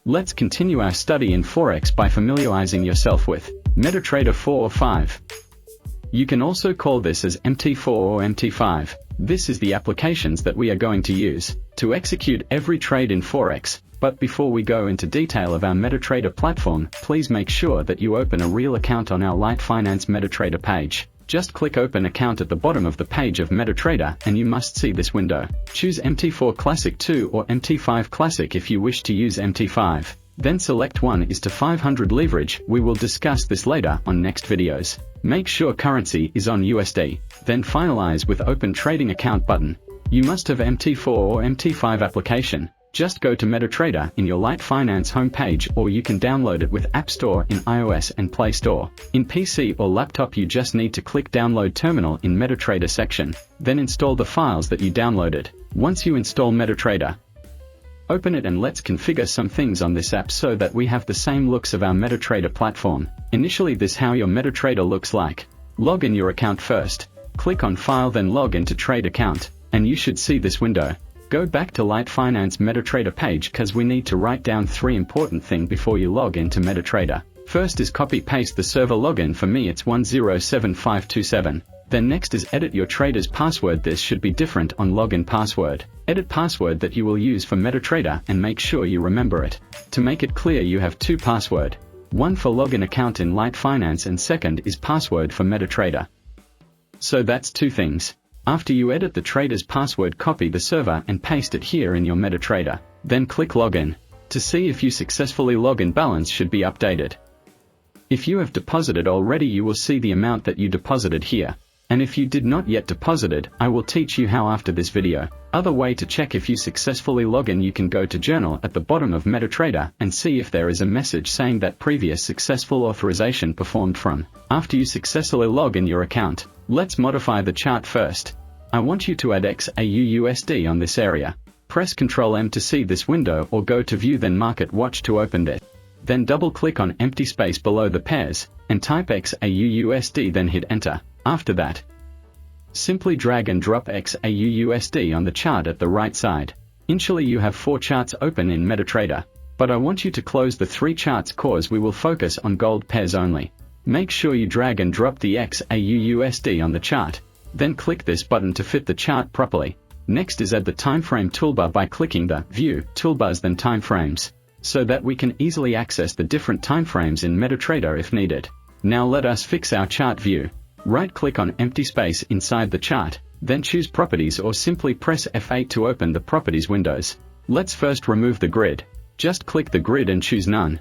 Let's continue our study in Forex by familiarizing yourself with MetaTrader 4 or 5. You can also call this as MT4 or MT5. This is the applications that we are going to use to execute every trade in Forex. But before we go into detail of our MetaTrader platform, please make sure that you open a real account on our Light Finance MetaTrader page. Just click Open Account at the bottom of the page of MetaTrader and you must see this window. Choose MT4 Classic 2 or MT5 Classic if you wish to use MT5. Then select 1 is to 500 leverage. We will discuss this later on next videos. Make sure currency is on USD. Then finalize with Open Trading Account button. You must have MT4 or MT5 application. Just go to MetaTrader in your Light Finance homepage, or you can download it with App Store in iOS and Play Store. In PC or laptop you just need to click Download Terminal in MetaTrader section, then install the files that you downloaded. Once you install MetaTrader, open it and let's configure some things on this app so that we have the same looks of our MetaTrader platform. Initially this how your MetaTrader looks like. Log in your account first, click on File then Log into Trade Account, and you should see this window. Go back to Light Finance MetaTrader page cause we need to write down 3 important things before you log into MetaTrader. First is copy paste the server login. For me it's 107527. Then next is edit your trader's password. This should be different on login password. Edit password that you will use for MetaTrader and make sure you remember it. To make it clear you have 2 password. One for login account in Light Finance and second is password for MetaTrader. So that's 2 things. After you edit the trader's password, copy the server and paste it here in your MetaTrader. Then click Login. To see if you successfully log in, balance should be updated. If you have deposited already you will see the amount that you deposited here. And if you did not yet deposited, I will teach you how after this video. Other way to check if you successfully log in, you can go to Journal at the bottom of MetaTrader and see if there is a message saying that previous successful authorization performed from. After you successfully log in your account, let's modify the chart first. I want you to add XAUUSD on this area. Press Ctrl M to see this window or go to View then Market Watch to open it. Then double click on empty space below the pairs and type XAUUSD then hit Enter. After that, simply drag and drop XAUUSD on the chart at the right side. Initially you have 4 charts open in MetaTrader, but I want you to close the 3 charts cause we will focus on gold pairs only. Make sure you drag and drop the XAUUSD on the chart. Then click this button to fit the chart properly. Next is add the timeframe toolbar by clicking the View Toolbars then Timeframes, so that we can easily access the different timeframes in MetaTrader if needed. Now let us fix our chart view. Right-click on empty space inside the chart, then choose Properties or simply press F8 to open the Properties windows. Let's first remove the grid. Just click the grid and choose None.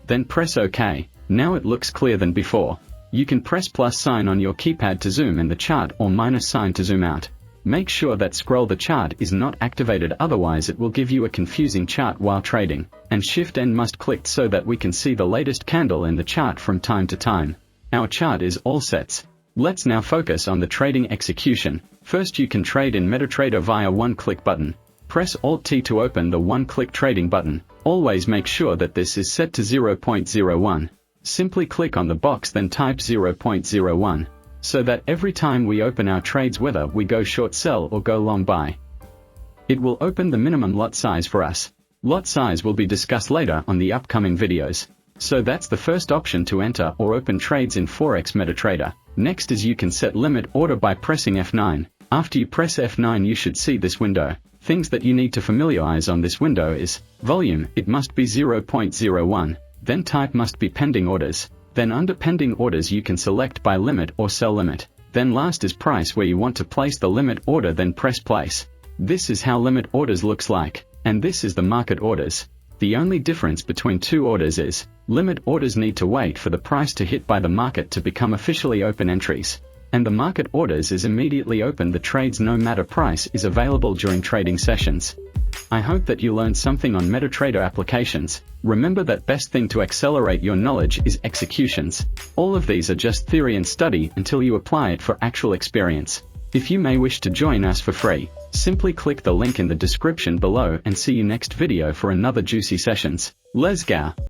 Then press OK. Now it looks clearer than before. You can press plus sign on your keypad to zoom in the chart or minus sign to zoom out. Make sure that scroll the chart is not activated, otherwise it will give you a confusing chart while trading. And Shift N must clicked so that we can see the latest candle in the chart from time to time. Our chart is all set. Let's now focus on the trading execution. First you can trade in MetaTrader via one-click button. Press Alt-T to open the one-click trading button. Always make sure that this is set to 0.01. Simply click on the box then type 0.01, so that every time we open our trades, whether we go short sell or go long buy, it will open the minimum lot size for us. Lot size will be discussed later on the upcoming videos. So that's the first option to enter or open trades in Forex MetaTrader. Next is you can set limit order by pressing F9. After you press F9 you should see this window. Things that you need to familiarize on this window is volume, it must be 0.01. Then type must be pending orders. Then under pending orders you can select buy limit or sell limit. Then last is price, where you want to place the limit order, then press place. This is how limit orders looks like. And this is the market orders. The only difference between 2 orders is, limit orders need to wait for the price to hit by the market to become officially open entries. And the market orders is immediately open the trades no matter price is available during trading sessions. I hope that you learned something on MetaTrader applications. Remember that best thing to accelerate your knowledge is executions. All of these are just theory and study until you apply it for actual experience. If you may wish to join us for free, simply click the link in the description below and see you next video for another juicy sessions. Let's go!